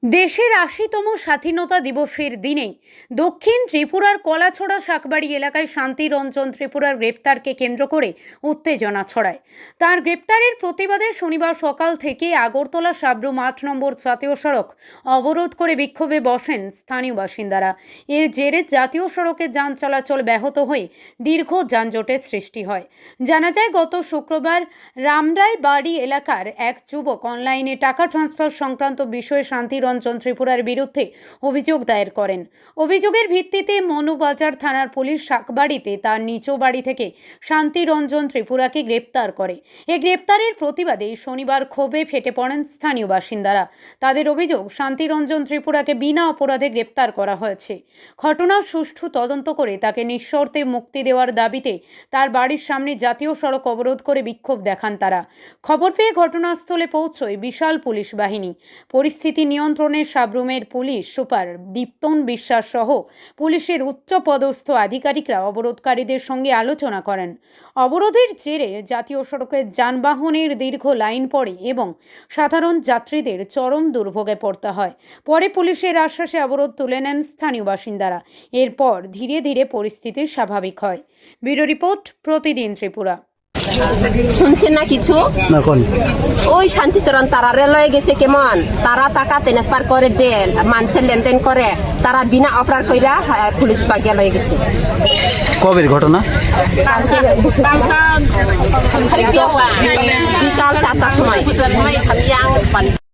দেশের ৮০তম স্বাধীনতা দিবসের দিনেই দক্ষিণ ত্রিপুরার কলাছড়া শাকবাড়ি এলাকায় শান্তিরঞ্জন ত্রিপুরার গ্রেপ্তারকে কেন্দ্র করে উত্তেজনা ছড়ায়। তার গ্রেপ্তারের প্রতিবাদে শনিবার সকাল থেকে আগরতলা সাবরুম ৮ নম্বর জাতীয় সড়ক অবরোধ করে বিক্ষোভে বসেন স্থানীয় বাসিন্দারা। এর জেরে জাতীয় সড়কে যান চলাচল ব্যাহত হয়ে দীর্ঘ যানজটের সৃষ্টি হয়। জানা যায়, গত শুক্রবার রামরাই বাড়ি এলাকার এক যুবক অনলাইনে টাকা ট্রান্সফার সংক্রান্ত বিষয়ে শান্তিরঞ্জন ত্রিপুরার বিরুদ্ধে অভিযোগ দায়ের করেন। অভিযোগের ভিত্তিতে মনুবাজার থানার পুলিশ শাকবাড়িতে তার নিজ বাড়ি থেকে শান্তিরঞ্জন ত্রিপুরাকে গ্রেপ্তার করে। এই গ্রেপ্তারের প্রতিবাদে শনিবার ক্ষোভে ফেটে পড়েন স্থানীয় বাসিন্দারা। তাদের অভিযোগ, শান্তিরঞ্জন ত্রিপুরাকে বিনা অপরাধে গ্রেপ্তার করা হয়েছে। ঘটনার সুষ্ঠু তদন্ত করে তাকে নিঃশর্তে মুক্তি দেওয়ার দাবিতে তার বাড়ির সামনে জাতীয় সড়ক অবরোধ করে বিক্ষোভ দেখান তারা। খবর পেয়ে ঘটনাস্থলে পৌঁছয় বিশাল পুলিশ বাহিনী। পরিস্থিতি নিয়ন্ত্রণে সাবরুমের পুলিশ সুপার দীপ্তন বিশ্বাস সহ পুলিশের উচ্চপদস্থ আধিকারিকরা অবরোধকারীদের সঙ্গে আলোচনা করেন। অবরোধের জেরে জাতীয় সড়কে যানবাহনের দীর্ঘ লাইন পড়ে এবং সাধারণ যাত্রীদের চরম দুর্ভোগে পড়তে হয়। পরে পুলিশের আশ্বাসে অবরোধ তুলে নেন স্থানীয় বাসিন্দারা। এরপর ধীরে ধীরে পরিস্থিতি স্বাভাবিক হয়। ব্যুরো রিপোর্ট, প্রতিদিন ত্রিপুরা। শুনছেন না কিছু? ওই শান্তিচরণ তারা রেলওয়ে গেছে, কেমন তারা টাকা ট্রান্সফার করে দেন, মানুষের লেনদেন করে, তারা বিনা অপরাধ কইরা পুলিশ বাগিয়া লয়ে গেছে। কবের ঘটনা? বিকাল 4টার সময়।